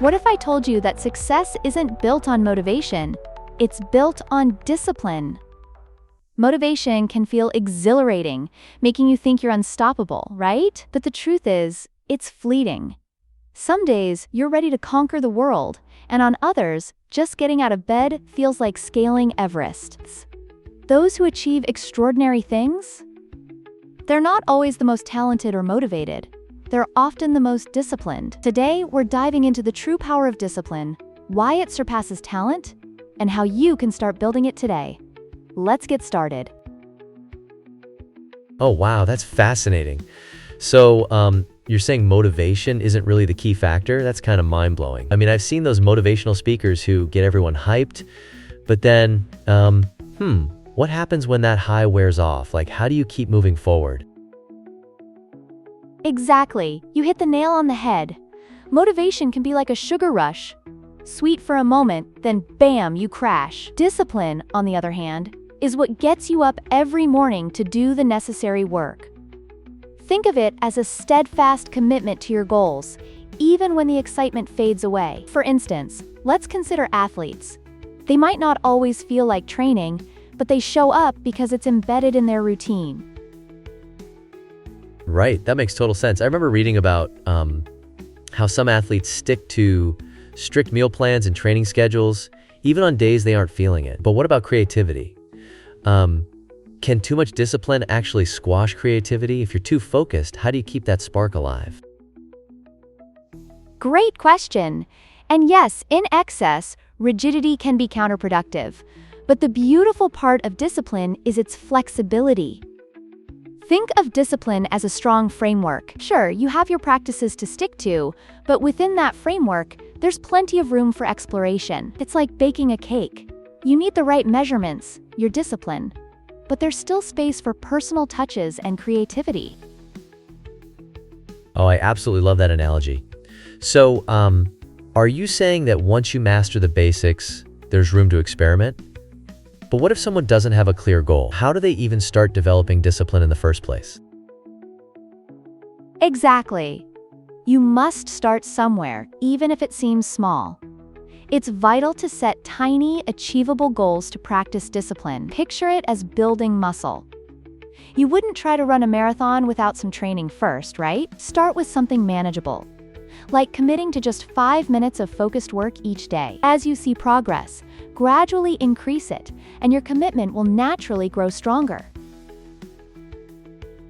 What if I told you that success isn't built on motivation, it's built on discipline? Motivation can feel exhilarating, making you think you're unstoppable, right? But the truth is, it's fleeting. Some days, you're ready to conquer the world, and on others, just getting out of bed feels like scaling Everest. Those who achieve extraordinary things? They're not always the most talented or motivated. They're often the most disciplined. Today, we're diving into the true power of discipline, why it surpasses talent, and how you can start building it today. Let's get started. Oh, wow, that's fascinating. So, you're saying motivation isn't really the key factor? That's kind of mind-blowing. I mean, I've seen those motivational speakers who get everyone hyped, but then, what happens when that high wears off? Like, how do you keep moving forward? Exactly. You hit the nail on the head. Motivation can be like a sugar rush. Sweet for a moment, then bam, you crash. Discipline, on the other hand, is what gets you up every morning to do the necessary work. Think of it as a steadfast commitment to your goals, even when the excitement fades away. For instance, let's consider athletes. They might not always feel like training, but they show up because it's embedded in their routine. Right, that makes total sense. I remember reading about how some athletes stick to strict meal plans and training schedules, even on days they aren't feeling it. But what about creativity? Can too much discipline actually squash creativity? If you're too focused, how do you keep that spark alive? Great question. And yes, in excess, rigidity can be counterproductive. But the beautiful part of discipline is its flexibility. Think of discipline as a strong framework. Sure, you have your practices to stick to, but within that framework, there's plenty of room for exploration. It's like baking a cake. You need the right measurements, your discipline, but there's still space for personal touches and creativity. Oh, I absolutely love that analogy. So, are you saying that once you master the basics, there's room to experiment? But what if someone doesn't have a clear goal? How do they even start developing discipline in the first place? Exactly. You must start somewhere, even if it seems small. It's vital to set tiny, achievable goals to practice discipline. Picture it as building muscle. You wouldn't try to run a marathon without some training first, right? Start with something manageable, like committing to just 5 minutes of focused work each day. As you see progress, gradually increase it, and your commitment will naturally grow stronger.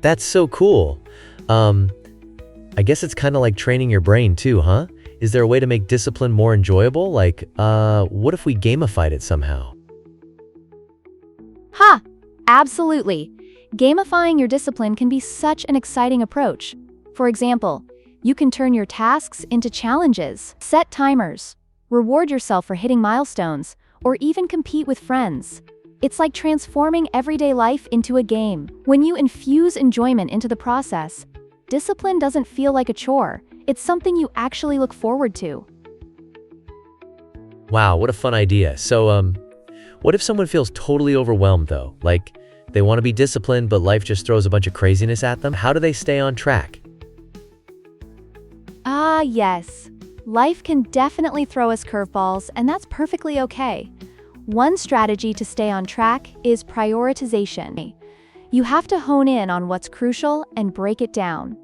That's so cool. I guess it's kind of like training your brain too, huh? Is there a way to make discipline more enjoyable? Like, what if we gamified it somehow? Absolutely. Gamifying your discipline can be such an exciting approach. For example, you can turn your tasks into challenges, set timers, reward yourself for hitting milestones, or even compete with friends. It's like transforming everyday life into a game. When you infuse enjoyment into the process, discipline doesn't feel like a chore. It's something you actually look forward to. Wow, what a fun idea. So, what if someone feels totally overwhelmed though? Like, they want to be disciplined, but life just throws a bunch of craziness at them? How do they stay on track? Yes. Life can definitely throw us curveballs, and that's perfectly okay. One strategy to stay on track is prioritization. You have to hone in on what's crucial and break it down.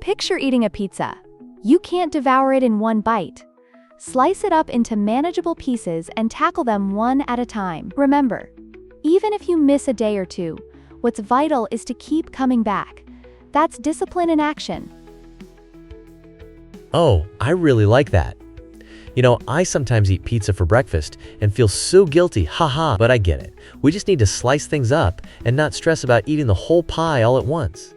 Picture eating a pizza. You can't devour it in one bite. Slice it up into manageable pieces and tackle them one at a time. Remember, even if you miss a day or two, what's vital is to keep coming back. That's discipline in action. Oh, I really like that. You know, I sometimes eat pizza for breakfast and feel so guilty, but I get it. We just need to slice things up and not stress about eating the whole pie all at once.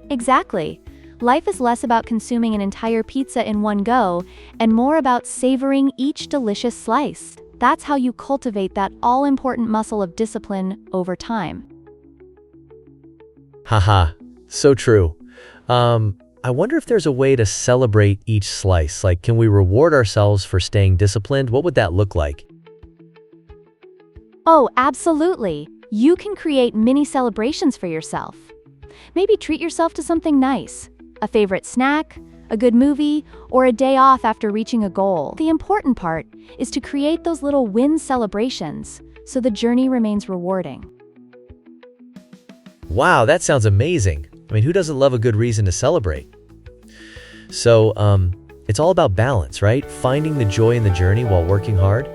Exactly. Life is less about consuming an entire pizza in one go and more about savoring each delicious slice. That's how you cultivate that all-important muscle of discipline over time. So true. I wonder if there's a way to celebrate each slice. Like, can we reward ourselves for staying disciplined? What would that look like? Oh, absolutely. You can create mini celebrations for yourself. Maybe treat yourself to something nice, a favorite snack, a good movie, or a day off after reaching a goal. The important part is to create those little win celebrations so the journey remains rewarding. Wow, that sounds amazing. I mean, who doesn't love a good reason to celebrate? So, it's all about balance, right? Finding the joy in the journey while working hard.